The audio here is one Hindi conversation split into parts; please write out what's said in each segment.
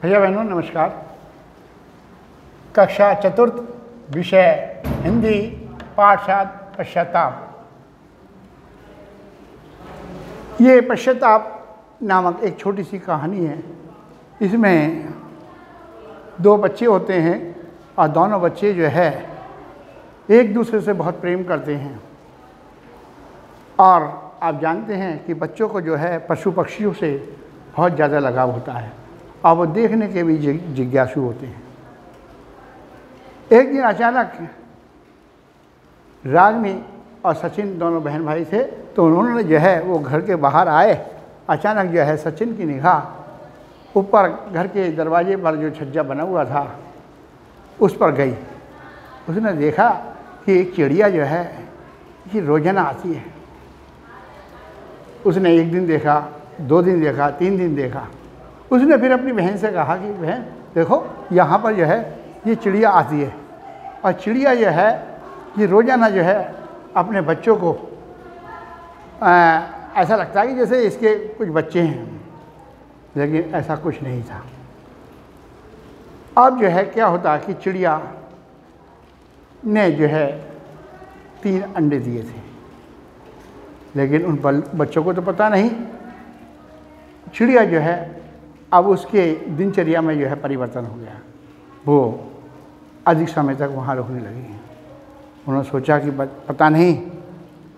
भैया बहनों नमस्कार। कक्षा चतुर्थ विषय हिंदी पाठ 7 पश्चाताप। ये पश्चाताप नामक एक छोटी सी कहानी है। इसमें दो बच्चे होते हैं और दोनों बच्चे जो है एक दूसरे से बहुत प्रेम करते हैं। और आप जानते हैं कि बच्चों को जो है पशु पक्षियों से बहुत ज़्यादा लगाव होता है और वो देखने के भी जिज्ञासु होते हैं। एक दिन अचानक रागनी और सचिन दोनों बहन भाई थे, तो उन्होंने जो है वो घर के बाहर आए। अचानक जो है सचिन की निगाह ऊपर घर के दरवाजे पर जो छज्जा बना हुआ था उस पर गई। उसने देखा कि एक चिड़िया जो है ये रोजाना आती है। उसने एक दिन देखा, 2 दिन देखा, 3 दिन देखा। उसने फिर अपनी बहन से कहा कि बहन देखो यहाँ पर जो है ये चिड़िया आती है और चिड़िया जो है ये रोज़ाना जो है अपने बच्चों को ऐसा लगता है कि जैसे इसके कुछ बच्चे हैं, लेकिन ऐसा कुछ नहीं था। अब जो है क्या होता कि चिड़िया ने जो है 3 अंडे दिए थे, लेकिन उन बच्चों को तो पता नहीं। चिड़िया जो है अब उसके दिनचर्या में जो है परिवर्तन हो गया। वो अधिक समय तक वहाँ रुकने लगी। उन्होंने सोचा कि पता नहीं,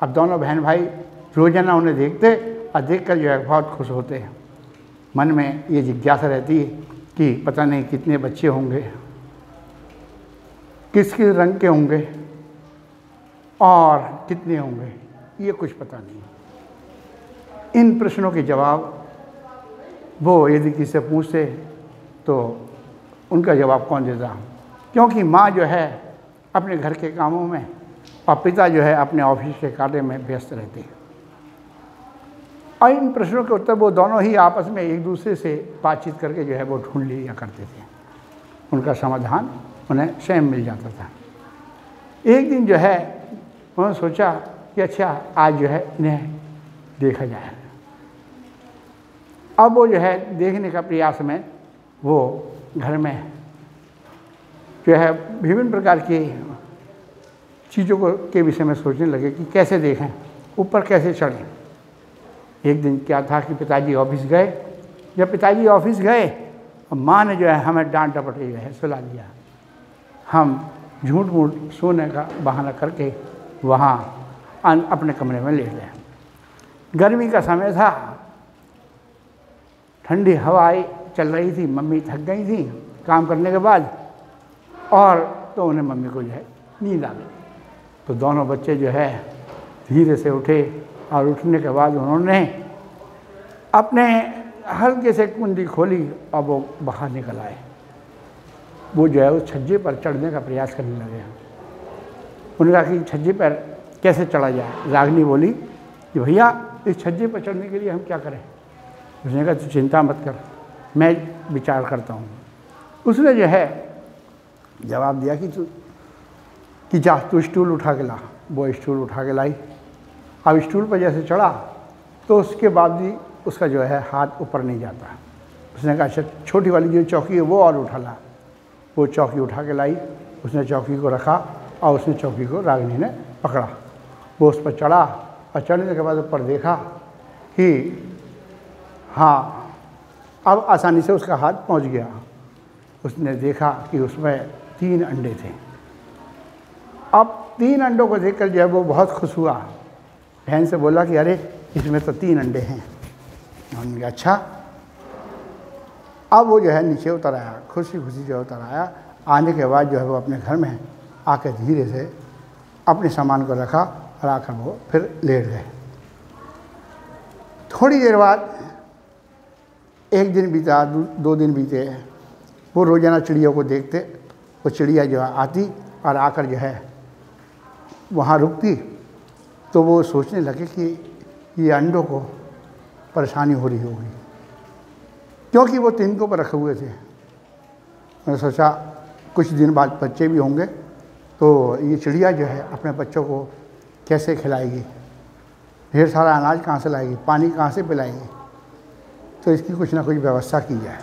अब दोनों बहन भाई रोज़ाना उन्हें देखते और देखकर जो है बहुत खुश होते हैं। मन में ये जिज्ञासा रहती है कि पता नहीं कितने बच्चे होंगे, किस किस रंग के होंगे और कितने होंगे, ये कुछ पता नहीं। इन प्रश्नों के जवाब वो यदि किसी से पूछते तो उनका जवाब कौन देता, क्योंकि माँ जो है अपने घर के कामों में और पिता जो है अपने ऑफिस के कार्य में व्यस्त रहते हैं। और इन प्रश्नों के उत्तर वो दोनों ही आपस में एक दूसरे से बातचीत करके जो है वो ढूंढ लिया करते थे। उनका समाधान उन्हें स्वयं मिल जाता था। एक दिन जो है उन्होंने सोचा कि अच्छा आज जो है इन्हें देखा जाए। अब वो जो है देखने का प्रयास में वो घर में जो है विभिन्न प्रकार की चीज़ों को के विषय में सोचने लगे कि कैसे देखें, ऊपर कैसे चढ़ें। एक दिन क्या था कि पिताजी ऑफिस गए। जब पिताजी ऑफिस गए और माँ ने जो है हमें डांट डपट के जो है सुला दिया। हम झूठ मूठ सोने का बहाना करके वहाँ अपने कमरे में लेट गए। गर्मी का समय था, ठंडी हवाएं चल रही थी। मम्मी थक गई थी काम करने के बाद, और तो उन्हें मम्मी को जो है नींद आ गई। तो दोनों बच्चे जो है धीरे से उठे और उठने के बाद उन्होंने अपने हल्के से कुंडी खोली और वो बाहर निकल आए। वो जो है उस छज्जे पर चढ़ने का प्रयास करने लगे। उन्होंने कहा कि छज्जे पर कैसे चढ़ा जाए। रागनी बोली कि भैया इस छज्जे पर चढ़ने के लिए हम क्या करें। उसने कहा तू चिंता मत कर, मैं विचार करता हूँ। उसने जो है जवाब दिया कि जा तू स्टूल उठा के ला। वो स्टूल उठा के लाई। अब स्टूल पर जैसे चढ़ा तो उसके बाद भी उसका जो है हाथ ऊपर नहीं जाता। उसने कहा अच्छा छोटी वाली जो चौकी है वो और उठा ला। वो चौकी उठा के लाई। उसने चौकी को रखा और उसने चौकी को रागनी ने पकड़ा। वो उस पर चढ़ा और चढ़ने के बाद ऊपर देखा कि हाँ अब आसानी से उसका हाथ पहुंच गया। उसने देखा कि उसमें 3 अंडे थे। अब 3 अंडों को देखकर जो है वो बहुत खुश हुआ। बहन से बोला कि अरे इसमें तो 3 अंडे हैं। उन्होंने कहा अच्छा। अब वो जो है नीचे उतर आया, खुशी खुशी जो उतर आया। आने के बाद जो है वो अपने घर में आकर धीरे से अपने सामान को रखा और आकर वो फिर लेट गए। थोड़ी देर बाद 1 दिन बीता, 2 दिन बीते। वो रोज़ाना चिड़ियों को देखते। वो चिड़िया जो है आती और आकर जो है वहाँ रुकती। तो वो सोचने लगे कि ये अंडों को परेशानी हो रही होगी, क्योंकि वो तिनकों पर रखे हुए थे। मैंने सोचा कुछ दिन बाद बच्चे भी होंगे तो ये चिड़िया जो है अपने बच्चों को कैसे खिलाएगी, ढेर सारा अनाज कहाँ से लाएगी, पानी कहाँ से पिलाएगी। तो इसकी कुछ ना कुछ व्यवस्था की जाए।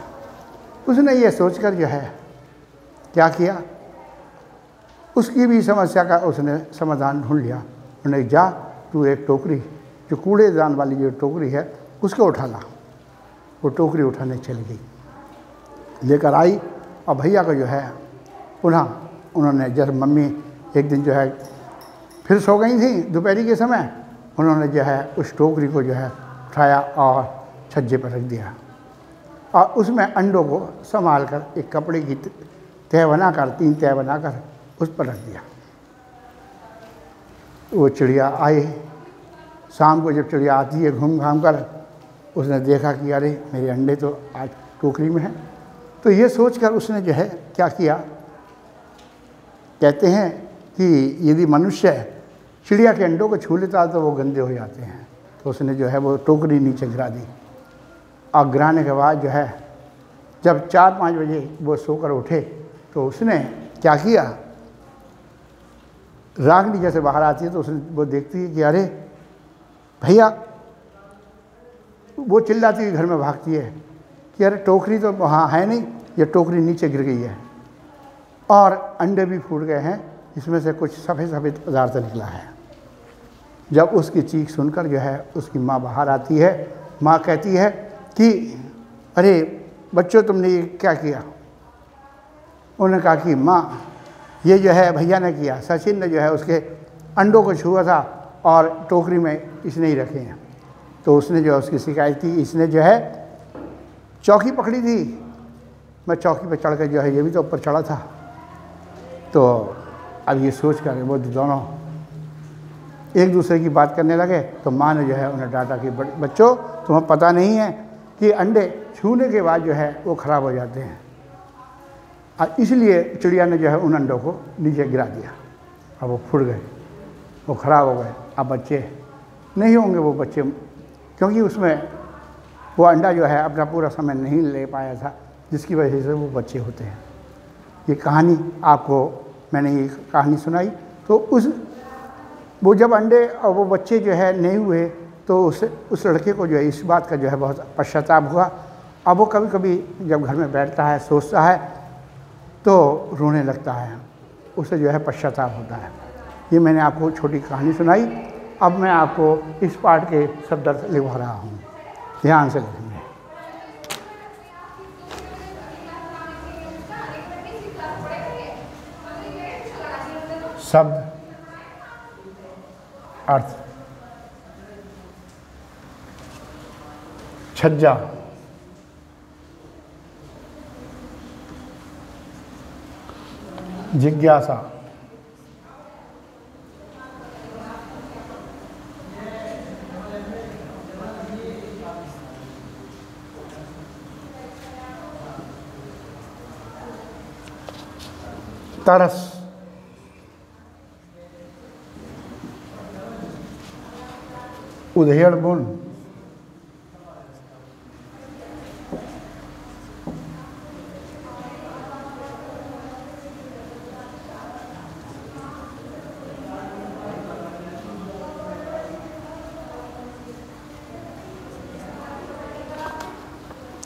उसने ये सोचकर जो है क्या किया, उसकी भी समस्या का उसने समाधान ढूंढ लिया। उन्हें जा तू एक टोकरी, जो कूड़ेदान वाली जो टोकरी है उसको उठा ला। वो टोकरी उठाने चली गई, लेकर आई और भैया को जो है पुनः उन्होंने, जब मम्मी एक दिन जो है फिर सो गई थी दोपहरी के समय, उन्होंने जो है उस टोकरी को जो है उठाया और छज्जे पर रख दिया और उसमें अंडों को संभाल कर एक कपड़े की तह बनाकर, 3 तह बनाकर उस पर रख दिया। वो चिड़िया आई, शाम को जब चिड़िया आती है घूम घाम कर, उसने देखा कि अरे मेरे अंडे तो आज टोकरी में हैं। तो ये सोचकर उसने जो है क्या किया, कहते हैं कि यदि मनुष्य चिड़िया के अंडों को छू लेता तो वो गंदे हो जाते हैं, तो उसने जो है वो टोकरी नीचे गिरा दी। और गिराने के बाद जो है जब 4-5 बजे वो सोकर उठे तो उसने क्या किया, रागनी जैसे बाहर आती है तो उसने वो देखती है कि अरे भैया, वो चिल्लाती है घर में भागती है कि अरे टोकरी तो वहाँ है नहीं, ये टोकरी नीचे गिर गई है और अंडे भी फूट गए हैं, इसमें से कुछ सफ़ेद सफ़ेद पदार्थ निकला है। जब उसकी चीख सुनकर जो है उसकी माँ बाहर आती है। माँ कहती है कि अरे बच्चों तुमने ये क्या किया। उन्होंने कहा कि माँ ये जो है भैया ने किया, सचिन ने जो है उसके अंडों को छुआ था और टोकरी में इसने ही रखे हैं। तो उसने जो है उसकी शिकायत की, इसने जो है चौकी पकड़ी थी, मैं चौकी पर चढ़ कर जो है ये भी तो ऊपर चढ़ा था। तो अब ये सोच कर वो दोनों एक दूसरे की बात करने लगे। तो माँ ने जो है उन्हें डांटा कि बच्चों तुम्हें पता नहीं है कि अंडे छूने के बाद जो है वो ख़राब हो जाते हैं, और इसलिए चिड़िया ने जो है उन अंडों को नीचे गिरा दिया और वो फूट गए, वो ख़राब हो गए। अब बच्चे नहीं होंगे वो बच्चे, क्योंकि उसमें वो अंडा जो है अपना पूरा समय नहीं ले पाया था, जिसकी वजह से वो बच्चे होते हैं। ये कहानी आपको मैंने ये कहानी सुनाई। तो वो जब अंडे और वो बच्चे जो है नहीं हुए तो उस लड़के को जो है इस बात का जो है बहुत पश्चाताप हुआ। अब वो कभी कभी जब घर में बैठता है सोचता है तो रोने लगता है, उसे जो है पश्चाताप होता है। ये मैंने आपको छोटी कहानी सुनाई। अब मैं आपको इस पाठ के शब्द लिखवा रहा हूँ, ध्यान से लिखेंगे। शब्द, अर्थ। छज्जा, जिज्ञासा, तरस, उधेड़ बुन,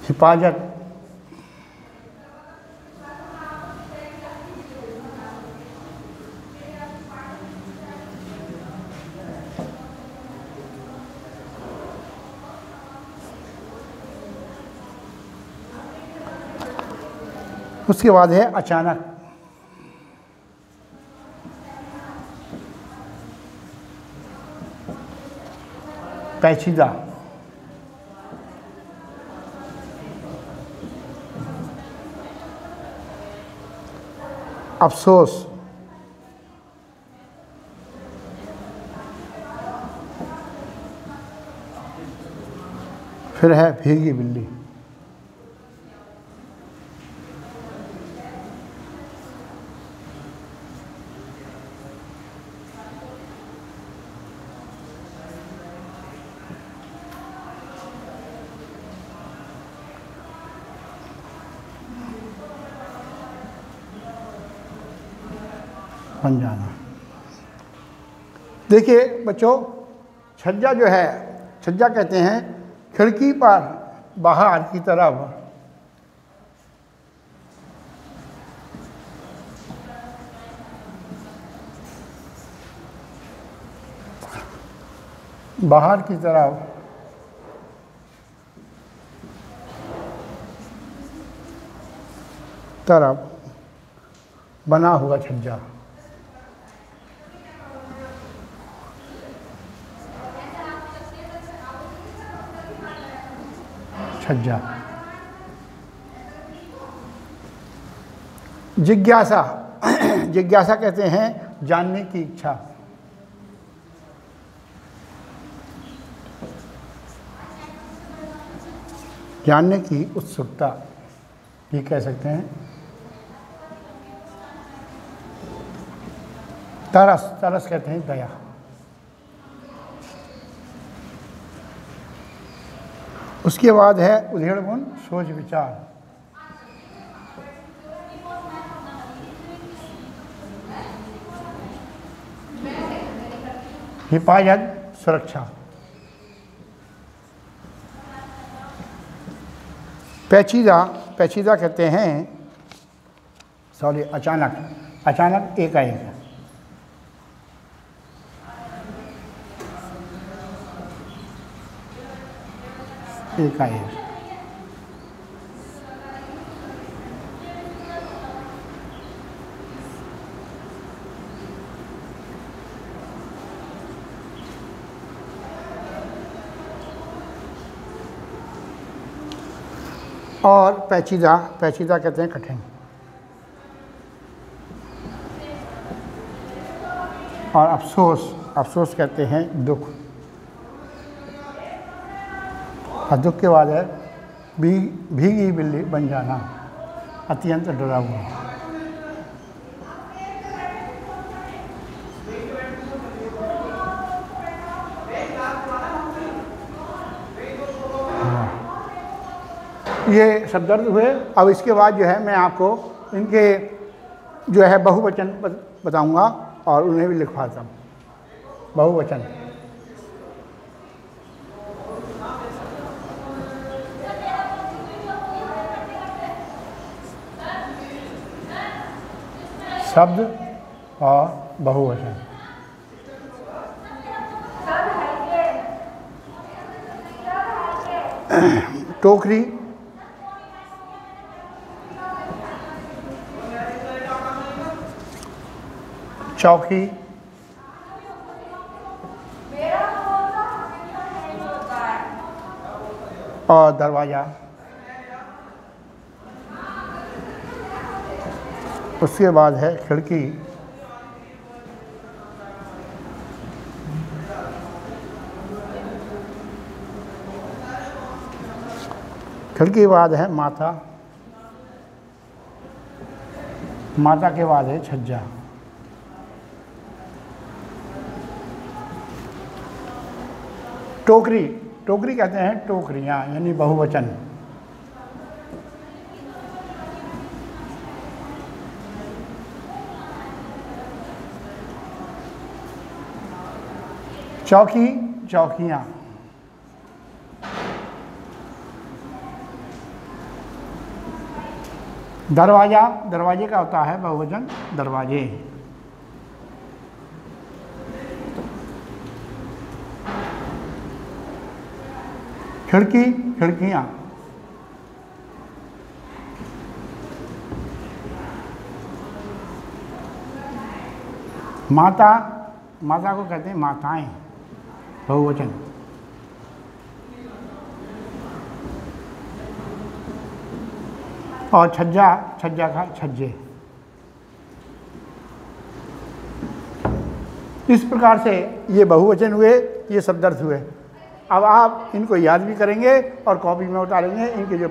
हिफाजत, उसके बाद है अचानक, पेचीदा, अफसोस, फिर है भीगी बिल्ली। बन जाना। देखिए बच्चों, छज्जा जो है, छज्जा कहते हैं खिड़की पर बाहर की तरफ बाहर की तरफ बना हुआ छज्जा। छज्जा। जिज्ञासा। जिज्ञासा कहते हैं जानने की इच्छा। जानने की उत्सुकता ये कह सकते हैं। तरस। तरस कहते हैं दया। उसके बाद है उधेड़ गुण सोच विचार। हिफाजत सुरक्षा। पेचीदा। पेचीदा कहते हैं अचानक। अचानक एकाएक। एकाएक। और पेचीदा। पेचीदा कहते हैं कठिन। और अफसोस। अफसोस कहते हैं दुख। और दुख के बाद है भीगी बिल्ली बन जाना। अत्यंत डरावना। ये शब्दार्थ हुए। अब इसके बाद जो है मैं आपको इनके जो है बहुवचन बताऊंगा और उन्हें भी लिखवाता हूँ। बहुवचन। शब्द और बहुवचन। टोकरी। चौकी। और दरवाज़ा। उसके बाद है खिड़की। खिड़की के बाद है माता। माता के बाद है छज्जा। टोकरी। टोकरी कहते हैं टोकरियाँ यानी बहुवचन। चौकी। चौकियाँ। दरवाज़ा। दरवाजे का होता है बहुवचन दरवाजे। खिड़की। खिड़कियाँ। माता। माता को कहते हैं माताएं बहुवचन। और छज्जा। छज्जा का छज्जे। इस प्रकार से ये बहुवचन हुए, ये शब्दार्थ हुए। अब आप इनको याद भी करेंगे और कॉपी में उतारेंगे इनके जो